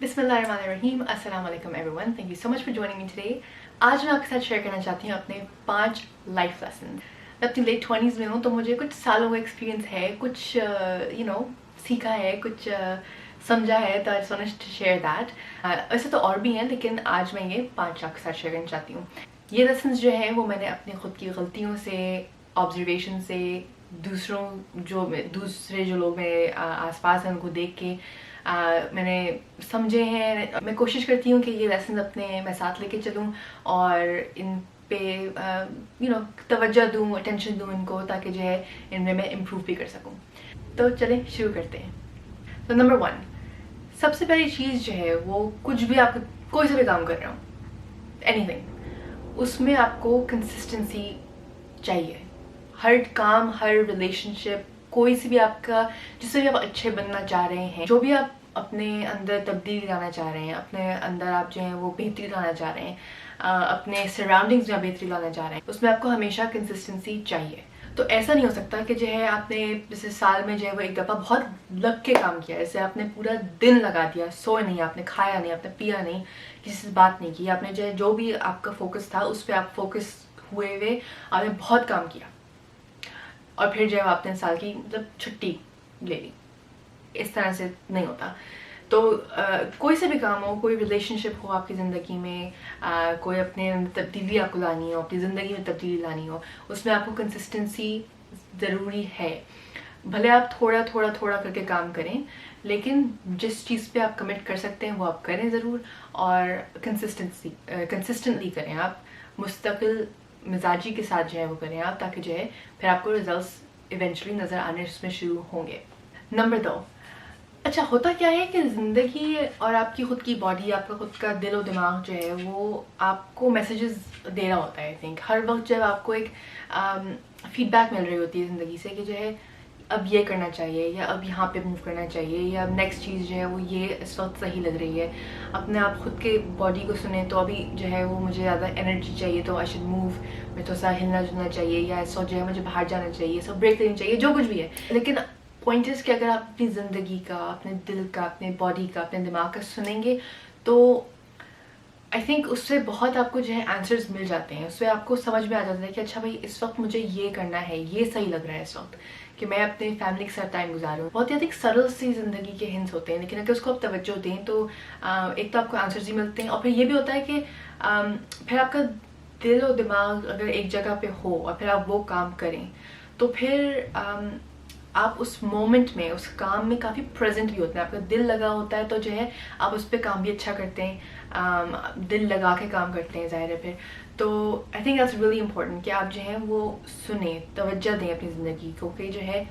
बिस्मिल्लाहिर्रहमानिर्रहीम, अस्सलाम वालेकुम everyone, thank you so much for joining me today. आज मैं आपके साथ शेयर करना चाहती हूँ अपने 5 लाइफ लेसन। मैं अपनी लेट 20s में हूँ, तो मुझे कुछ सालों का एक्सपीरियंस है, कुछ सीखा है, कुछ समझा है, तो I just want to share that. वैसे तो और भी हैं, लेकिन आज मैं ये 5 आपके साथ शेयर करना चाहती हूँ। ये लेसन जो है वो मैंने अपनी खुद की गलतियों से, ऑब्जर्वेशन से, दूसरे जो लोग मेरे आसपास हैं उनको देख के मैंने समझे हैं। मैं कोशिश करती हूँ कि ये लेसन अपने मैं साथ लेके चलूँ और इन पे तवज्जो दूँ, अटेंशन दूँ इनको, ताकि जो है इनमें मैं इम्प्रूव भी कर सकूँ। तो चलें शुरू करते हैं। तो नंबर 1, सबसे पहली चीज़ जो है वो, कुछ भी आप कोई सा भी काम कर रहे हो, एनीथिंग, उसमें आपको कंसिस्टेंसी चाहिए। हर काम, हर रिलेशनशिप, कोई सी भी आपका, जिससे भी आप अच्छे बनना चाह रहे हैं, जो भी आप अपने अंदर तब्दीली लाना चाह रहे हैं, अपने अंदर आप जो है वो बेहतरी लाना चाह रहे हैं, अपने सराउंडिंग्स में आप बेहतरी लाना चाह रहे हैं, उसमें आपको हमेशा कंसिस्टेंसी चाहिए। तो ऐसा नहीं हो सकता कि जो है आपने जैसे साल में जो है वो एक दफ़ा बहुत लग के काम किया, जैसे आपने पूरा दिन लगा दिया, सोए नहीं, आपने खाया नहीं, आपने पिया नहीं, किसी से बात नहीं की, आपने जो है जो भी आपका फोकस था उस पर आप फोकस हुए हुए आपने बहुत काम किया, और फिर जो है आपने साल की मतलब छुट्टी ले ली। इस तरह से नहीं होता। तो कोई से भी काम हो, कोई रिलेशनशिप हो आपकी ज़िंदगी में, कोई अपने तब्दीली आपको लानी हो, अपनी ज़िंदगी में तब्दीली लानी हो, उसमें आपको कंसिस्टेंसी ज़रूरी है। भले आप थोड़ा थोड़ा थोड़ा करके काम करें, लेकिन जिस चीज़ पे आप कमिट कर सकते हैं वो आप करें ज़रूर, और कंसिस्टेंटली करें आप, मुस्तकिल मिजाजी के साथ जो है वो करें आप, ताकि जो है फिर आपको रिजल्ट्स इवेंचुअली नज़र आने उसमें शुरू होंगे। नंबर 2, अच्छा होता क्या है कि ज़िंदगी और आपकी खुद की बॉडी, आपका खुद का दिल और दिमाग जो है वो आपको मैसेजेस दे रहा होता है। आई थिंक हर वक्त जब आपको एक फीडबैक मिल रही होती है ज़िंदगी से कि जो है अब ये करना चाहिए, या अब यहाँ पे मूव करना चाहिए, या अब नेक्स्ट चीज़ जो है वो ये इस वक्त सही लग रही है। अपने आप खुद के बॉडी को सुने, तो अभी जो है वो मुझे ज़्यादा एनर्जी चाहिए, तो आई शुड मूव, मैं थोड़ा सा हिलना जुलना चाहिए, या इस वक्त जो है मुझे बाहर जाना चाहिए, सब ब्रेक लेनी चाहिए, जो कुछ भी है। लेकिन पॉइंट इज़ कि अगर आप अपनी ज़िंदगी का, अपने दिल का, अपने बॉडी का, अपने दिमाग का सुनेंगे, तो आई थिंक उससे बहुत आपको जो है आंसर्स मिल जाते हैं। उससे आपको समझ में आ जाता है कि अच्छा भाई इस वक्त मुझे ये करना है, ये सही लग रहा है इस वक्त कि मैं अपने फैमिली के साथ टाइम गुजारूँ। बहुत ही अधिक सरल सी ज़िंदगी के हिंट्स होते हैं, लेकिन अगर उसको आप तवज्जो दें तो एक तो आपको आंसर्स ही मिलते हैं, और फिर ये भी होता है कि फिर आपका दिल और दिमाग अगर एक जगह पे हो और फिर आप वो काम करें, तो फिर आप उस मोमेंट में, उस काम में काफ़ी प्रेजेंट भी होते हैं। आपका दिल लगा होता है तो जो है आप उस पर काम भी अच्छा करते हैं, दिल लगा के काम करते हैं ज़ाहिर है फिर। तो I think that's really important कि आप जो है वो सुने, तवज्जो दें अपनी ज़िंदगी को कि जो है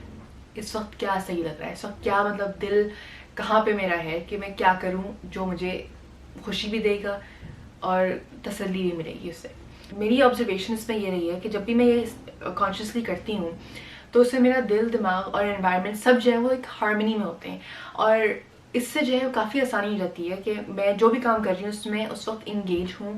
इस वक्त क्या सही लग रहा है, इस वक्त क्या, मतलब दिल कहाँ पे मेरा है कि मैं क्या करूँ जो मुझे खुशी भी देगा और तसल्ली भी मिलेगी उससे। मेरी ऑब्जर्वेशन इसमें ये रही है कि जब भी मैं ये कॉन्शियसली करती हूँ, तो उससे मेरा दिल, दिमाग और एनवायरनमेंट सब जो है वो एक हार्मनी में होते हैं, और इससे जो है काफ़ी आसानी हो जाती है कि मैं जो भी काम कर रही हूँ उसमें उस वक्त इंगेज हूँ,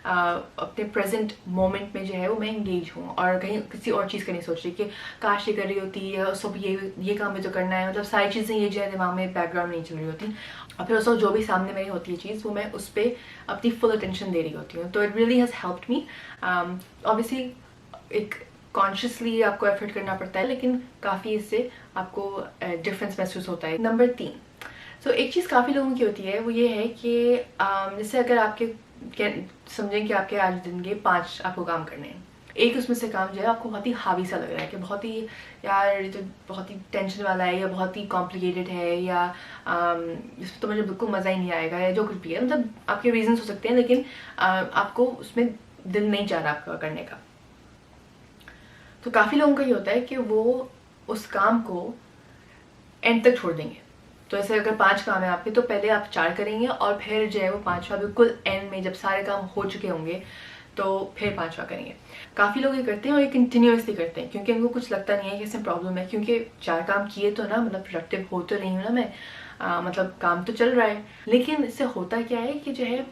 अपने प्रेजेंट मोमेंट में जो है वो मैं इंगेज हूँ, और कहीं किसी और चीज़ का नहीं सोच रही कि काश ये कर रही होती है, सब ये काम में तो करना है, मतलब सारी चीज़ें ये जो है दिमाग में बैकग्राउंड नहीं चल रही होती, और फिर उस वक्त जो भी सामने मेरी होती है चीज़, वो मैं उस पर अपनी फुल अटेंशन दे रही होती हूँ। तो it really has helped me. Obviously एक कॉन्शियसली आपको एफर्ट करना पड़ता है, लेकिन काफ़ी इससे आपको डिफरेंस महसूस होता है। नंबर 3, सो एक चीज़ काफ़ी लोगों की होती है, वो ये है कि जैसे अगर आपके समझें कि आपके आज दिन के 5 आपको काम करने हैं, एक उसमें से काम जो है आपको बहुत ही हावी सा लग रहा है कि बहुत ही यार ये तो बहुत ही टेंशन वाला है, या बहुत ही कॉम्प्लिकेटेड है, या इसमें तो मुझे बिल्कुल मज़ा ही नहीं आएगा, या जो कुछ भी है, मतलब आपके रीजंस हो सकते हैं, लेकिन आपको उसमें दिल नहीं चाह रहा आपका करने का। तो काफ़ी लोगों का ये होता है कि वो उस काम को एंड तक छोड़ देंगे। तो ऐसे अगर 5 काम है आपके, तो पहले आप 4 करेंगे, और फिर जो है वो 5वां बिल्कुल एंड में जब सारे काम हो चुके होंगे तो फिर 5वां करेंगे। काफ़ी लोग ये करते हैं और ये कंटिन्यूसली करते हैं, क्योंकि उनको कुछ लगता नहीं है कि इसमें प्रॉब्लम है, क्योंकि 4 काम किए तो ना, मतलब प्रोडक्टिव हो तो रही हूँ ना मैं, मतलब काम तो चल रहा है। लेकिन इससे होता क्या है कि जो है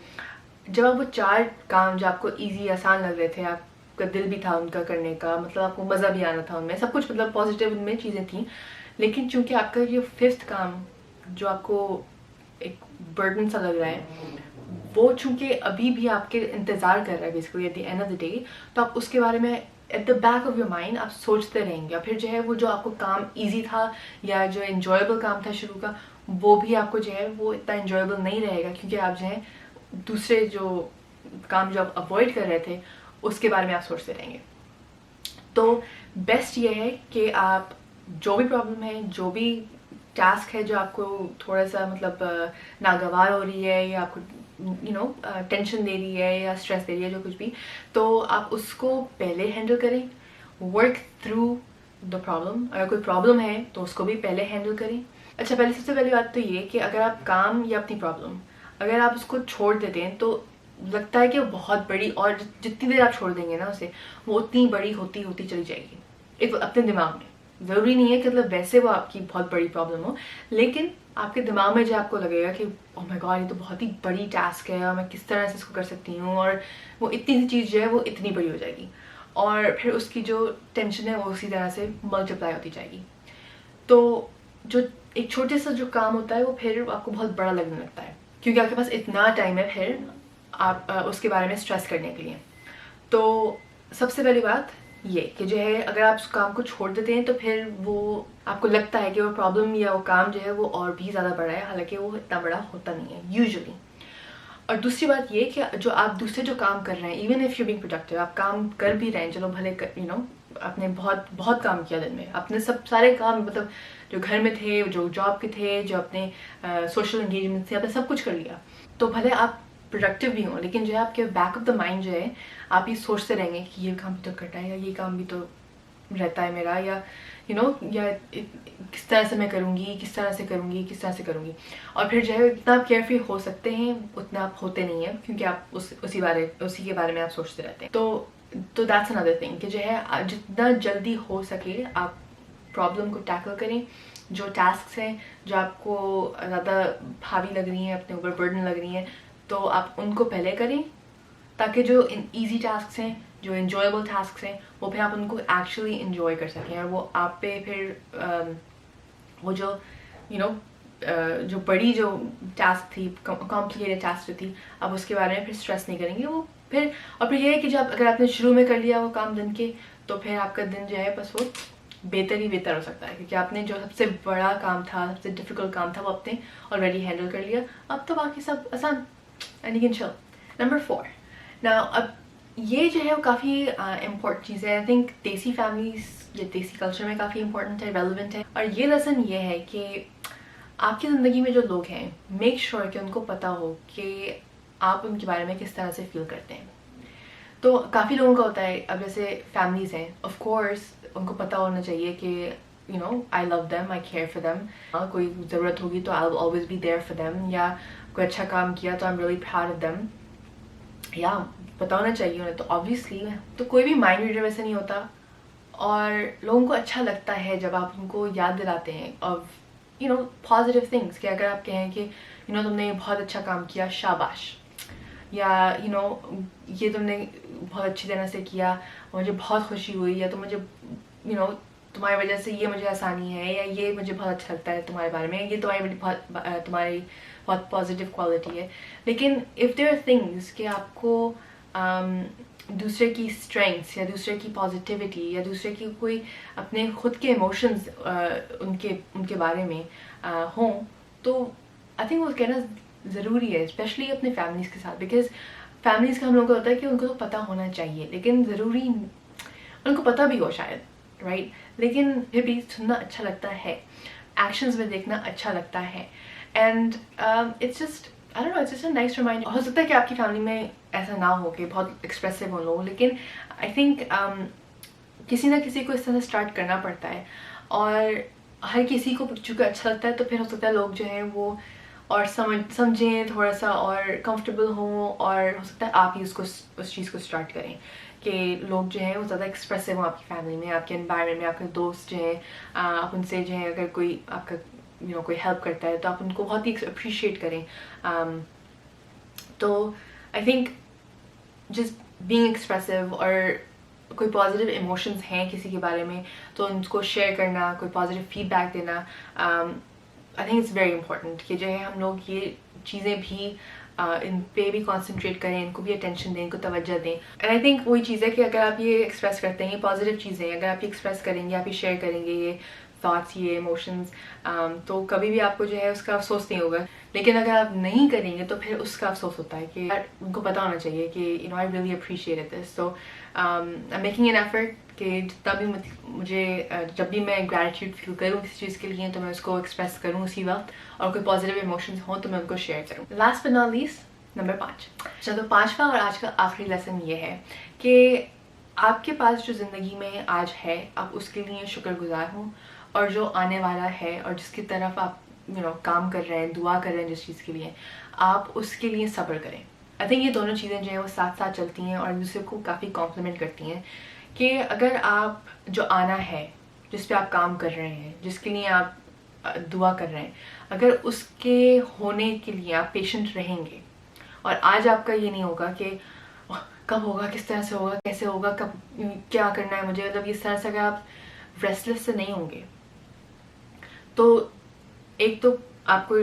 जब आप वो 4 काम जो आपको ईजी, आसान लग रहे थे, आपका दिल भी था उनका करने का, मतलब आपको मज़ा भी आना था उनमें, सब कुछ मतलब पॉजिटिव उनमें चीज़ें थी, लेकिन चूंकि आपका ये 5th काम जो आपको एक बर्डन सा लग रहा है, वो चूंकि अभी भी आपके इंतज़ार कर रहा है basically at the end of the day, तो आप उसके बारे में at the back of your mind आप सोचते रहेंगे। और फिर जो है वो जो आपको काम ईजी था या जो इन्जॉयबल काम था शुरू का, वो भी आपको जो है वो इतना इन्जॉयबल नहीं रहेगा, क्योंकि आप जो है दूसरे जो काम जो आप अवॉइड कर रहे थे उसके बारे में आप सोचते रहेंगे। तो बेस्ट ये है कि आप जो भी प्रॉब्लम है, जो भी टास्क है जो आपको थोड़ा सा मतलब नागवार हो रही है या आपको टेंशन दे रही है या स्ट्रेस दे रही है, जो कुछ भी, तो आप उसको पहले हैंडल करें, वर्क थ्रू द प्रॉब्लम। अगर कोई प्रॉब्लम है तो उसको भी पहले हैंडल करें। अच्छा, पहले सबसे पहली बात तो ये कि अगर आप काम या अपनी प्रॉब्लम अगर आप उसको छोड़ देते हैं तो लगता है कि वो बहुत बड़ी, और जितनी देर आप छोड़ देंगे ना उसे, वो उतनी बड़ी होती होती चली जाएगी एक अपने दिमाग में। ज़रूरी नहीं है कि मतलब वैसे वो आपकी बहुत बड़ी प्रॉब्लम हो, लेकिन आपके दिमाग में जो आपको लगेगा कि ओह माय गॉड ये तो बहुत ही बड़ी टास्क है और मैं किस तरह से इसको कर सकती हूँ, और वो इतनी सी चीज़ जो है वो इतनी बड़ी हो जाएगी, और फिर उसकी जो टेंशन है वो उसी तरह से मल्टीप्लाई होती जाएगी। तो जो एक छोटे सा जो काम होता है वो फिर आपको बहुत बड़ा लगने लगता है, क्योंकि आपके पास इतना टाइम है फिर आप उसके बारे में स्ट्रेस करने के लिए। तो सबसे पहली बात ये कि जो है अगर आप उस काम को छोड़ देते हैं तो फिर वो आपको लगता है कि वो प्रॉब्लम या वो काम जो है वो और भी ज़्यादा बड़ा है, हालांकि वो इतना बड़ा होता नहीं है यूजुअली। और दूसरी बात ये कि जो आप दूसरे जो काम कर रहे हैं, even if you being productive, आप काम कर भी रहे हैं, चलो भले आपने बहुत बहुत काम किया दिन में, आपने सब सारे काम मतलब जो घर में थे, जो जॉब के थे, जो अपने सोशल एंगेजमेंट थे, आपने सब कुछ कर लिया, तो भले आप प्रोडक्टिव भी हों, लेकिन जो है आपके बैक ऑफ द माइंड जो है आप ये सोचते रहेंगे कि ये काम भी तो करना है, या ये काम भी तो रहता है मेरा, या या किस तरह से मैं करूँगी, किस तरह से करूँगी, किस तरह से करूँगी। और फिर जो है इतना आप केयरफ्री हो सकते हैं उतना आप होते नहीं हैं, क्योंकि आप उसी के बारे में आप सोचते रहते हैं। तो दैट्स अनदर थिंग कि जो है जितना जल्दी हो सके आप प्रॉब्लम को टैकल करें। जो टास्क हैं जो आपको ज़्यादा भारी लग रही हैं, अपने ऊपर बर्डन लग रही हैं, तो आप उनको पहले करें, ताकि जो ईजी टास्क हैं, जो इन्जॉयबल टास्क हैं, वो फिर आप उनको एक्चुअली इन्जॉय कर सकें, और वो आप पे फिर वो जो जो बड़ी जो टास्क थी, कॉम्प्लिकेटेड टास्क जो थी, आप उसके बारे में फिर स्ट्रेस नहीं करेंगे। वो फिर और फिर ये है कि जब अगर आपने शुरू में कर लिया वो काम दिन के, तो फिर आपका दिन जो है बस वो बेहतर ही बेहतर हो सकता है, क्योंकि आपने जो सबसे बड़ा काम था, सबसे डिफिकल्ट काम था, वो आपने ऑलरेडी हैंडल कर लिया। अब तो बाकी सब आसान, and you can chill. Number 4, now अब ये जो है वो काफ़ी इम्पोर्टेंट चीज़ है, आई थिंक देसी फैमिलीज या देसी कल्चर में काफ़ी इंपॉर्टेंट है, रेलिवेंट है। और ये लेसन ये है कि आपकी ज़िंदगी में जो लोग हैं, मेक श्योर कि उनको पता हो कि आप उनके बारे में किस तरह से फील करते हैं। तो काफ़ी लोगों का होता है, अब जैसे फैमिलीज हैं, ऑफ कोर्स उनको पता होना चाहिए कि I love them, I care for them, कोई ज़रूरत होगी तो I will always be there for them, या कोई अच्छा काम किया तो I am really proud of them, या पता होना चाहिए उन्हें। तो ऑब्वियसली तो कोई भी माइंड रीडर वैसे नहीं होता, और लोगों को अच्छा लगता है जब आप उनको याद दिलाते हैं ऑफ पॉजिटिव थिंग्स, कि अगर आप कहें कि तुमने बहुत अच्छा काम किया, शाबाश, या ये तुमने बहुत अच्छी तरह से किया, मुझे बहुत खुशी हुई, या तो मुझे तुम्हारी वजह से ये मुझे आसानी है, या ये मुझे बहुत अच्छा लगता है तुम्हारे बारे में, ये तुम्हारी बहुत पॉजिटिव क्वालिटी है। लेकिन इफ़ देयर आर थिंग्स कि आपको दूसरे की स्ट्रेंथ्स या दूसरे की पॉजिटिविटी या दूसरे की कोई अपने खुद के इमोशंस उनके बारे में हों, तो आई थिंक वो कहना ज़रूरी है, स्पेशली अपने फैमिलीज़ के साथ, बिकॉज फैमिलीज़ का हम लोगों को होता है कि उनको तो पता होना चाहिए, लेकिन ज़रूरी उनको पता भी हो शायद, राइट, लेकिन फिर भी सुनना अच्छा लगता है, एक्शंस में देखना अच्छा लगता है, and it's just I don't know, it's just a nice reminder. हो सकता है कि आपकी फैमिली में ऐसा ना हो कि बहुत एक्सप्रेसिव हो लोग, लेकिन आई थिंक किसी ना किसी को इस तरह से स्टार्ट करना पड़ता है, और हर किसी को चूँकि अच्छा लगता है तो फिर हो सकता है लोग जो हैं वो और समझें थोड़ा सा और कंफर्टेबल हों, और हो सकता है आप ही उस चीज़ को स्टार्ट करें कि लोग जो हैं वो ज़्यादा एक्सप्रेसिव हों आपकी फैमिली में, आपके एनवायरनमेंट में, आपके दोस्त जो हैं, आप उनसे जो है अगर कोई आपका कोई हेल्प करता है तो आप उनको बहुत ही अप्रिशिएट करें। तो I think just being expressive, और कोई पॉजिटिव इमोशंस हैं किसी के बारे में तो उनको शेयर करना, कोई पॉजिटिव फीडबैक देना, I think it's very important कि जो है हम लोग ये चीज़ें भी इन पे भी कॉन्सेंट्रेट करें, इनको भी अटेंशन दें, इनको तवज्जो दें. एंड आई थिंक वही चीज़ है कि अगर आप ये एक्सप्रेस करते हैं, ये पॉजिटिव चीज़ें अगर आप ये एक्सप्रेस करेंगे, आप ये शेयर करेंगे ये थॉट्स, ये इमोशंस, तो कभी भी आपको जो है उसका अफसोस नहीं होगा. लेकिन अगर आप नहीं करेंगे तो फिर उसका अफसोस होता है कि यार उनको पता होना चाहिए कि you know I really appreciate this. So I making an effort कि जितना भी मुझे जब भी मैं ग्रैटिट्यूड फील करूँ किसी चीज़ के लिए तो मैं उसको एक्सप्रेस करूँ उसी वक्त, और कोई पॉजिटिव इमोशंस हों तो मैं उनको शेयर करूँ. Last but not least, number 5. चलो 5वां और आज का आखिरी लेसन ये है कि आपके पास जो ज़िंदगी में आज है आप उसके लिए शुक्रगुजार हों, और जो आने वाला है और जिसकी तरफ आप काम कर रहे हैं, दुआ कर रहे हैं जिस चीज़ के लिए, आप उसके लिए सब्र करें. आई थिंक ये दोनों चीज़ें जो हैं वो साथ साथ चलती हैं और एक दूसरे को काफ़ी कॉम्प्लीमेंट करती हैं. कि अगर आप जो आना है, जिस पे आप काम कर रहे हैं, जिसके लिए आप दुआ कर रहे हैं, अगर उसके होने के लिए आप पेशेंट रहेंगे और आज आपका ये नहीं होगा कि कब होगा, किस तरह से होगा, कैसे होगा, कब क्या करना है मुझे, मतलब इस तरह से अगर आप रेस्टलेस से नहीं होंगे तो एक तो आपको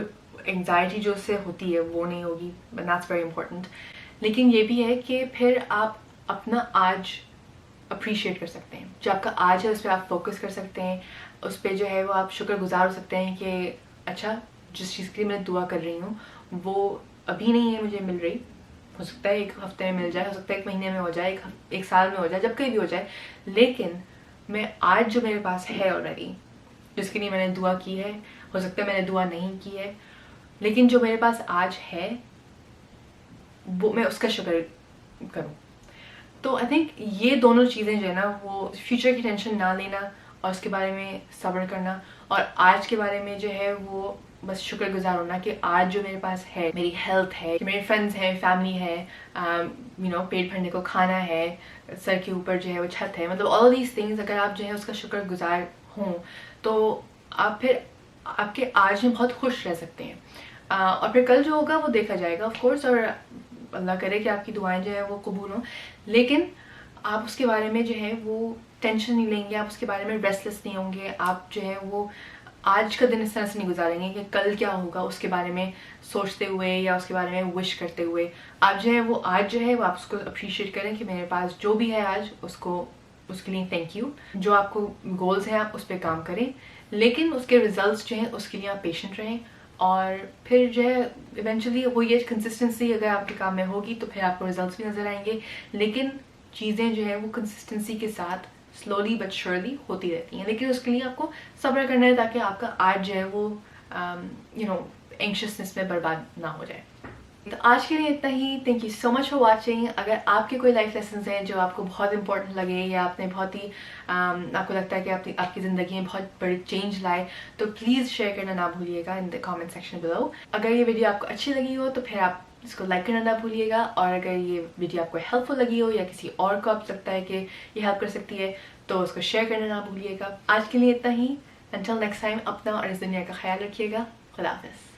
एंग्जाइटी जो उससे होती है वो नहीं होगी, बट दैट्स वेरी इंपॉर्टेंट. लेकिन ये भी है कि फिर आप अपना आज अप्रिशिएट कर सकते हैं. जो आपका आज है उस पर आप फोकस कर सकते हैं, उस पर जो है वो आप शुक्रगुजार हो सकते हैं कि अच्छा जिस चीज़ के लिए मैं दुआ कर रही हूँ वो अभी नहीं है मुझे मिल रही, हो सकता है 1 हफ्ते में मिल जाए, हो सकता है 1 महीने में हो जाए, 1 साल में हो जाए, जब कहीं भी हो जाए. लेकिन मैं आज जो मेरे पास है ऑलरेडी, जिसके लिए मैंने दुआ की है, हो सकता है मैंने दुआ नहीं की है, लेकिन जो मेरे पास आज है वो मैं उसका शुक्र करूँ. तो आई थिंक ये दोनों चीज़ें जो है ना, वो फ्यूचर की टेंशन ना लेना और उसके बारे में सब्र करना, और आज के बारे में जो है वो बस शुक्रगुजार होना कि आज जो मेरे पास है, मेरी हेल्थ है, कि मेरे फ्रेंड्स हैं, फैमिली है, पेट भरने को खाना है, सर के ऊपर जो है वो छत है, मतलब ऑल दीज थिंग्स अगर आप जो है उसका शुक्रगुजार हों तो आप फिर आपके आज में बहुत खुश रह सकते हैं. और फिर कल जो होगा वो देखा जाएगा ऑफ कोर्स, और अल्लाह करे कि आपकी दुआएं जो है वो कबूल हों. लेकिन आप उसके बारे में जो है वो टेंशन नहीं लेंगे, आप उसके बारे में रेस्टलेस नहीं होंगे, आप जो है वो आज का दिन इस तरह से नहीं गुजारेंगे कि कल क्या होगा उसके बारे में सोचते हुए या उसके बारे में विश करते हुए. आप जो है वो आज जो है वो आप उसको अप्रिशिएट करें कि मेरे पास जो भी है आज उसको, उसके लिए थैंक यू. जो आपको गोल्स हैं आप उस पर काम करें, लेकिन उसके रिजल्ट्स जो हैं उसके लिए आप पेशेंट रहें. और फिर जो है इवेंचुअली वो ये कंसिस्टेंसी अगर आपके काम में होगी तो फिर आपको रिजल्ट्स भी नज़र आएंगे. लेकिन चीज़ें जो है वो कंसिस्टेंसी के साथ स्लोली बट श्योरली होती रहती हैं, लेकिन उसके लिए आपको सब्र करना है ताकि आपका आज जो है वो एंग्शियसनेस में बर्बाद ना हो जाए. तो आज के लिए इतना ही. Thank you so much for watching. अगर आपके कोई लाइफ लेसन्स हैं जो आपको बहुत इंपॉर्टेंट लगे या आपने बहुत ही आपको लगता है कि आपकी ज़िंदगी में बहुत बड़ी चेंज लाए, तो प्लीज़ शेयर करना ना भूलिएगा in the comment section below. अगर ये वीडियो आपको अच्छी लगी हो तो फिर आप इसको लाइक करना ना भूलिएगा, और अगर ये वीडियो आपको हेल्पफुल लगी हो या किसी और को आप लगता है कि ये हेल्प कर सकती है तो उसको शेयर करना ना भूलिएगा. आज के लिए इतना ही. Until next time, अपना और इस दुनिया का ख्याल रखिएगा. खुदा हाफिज़.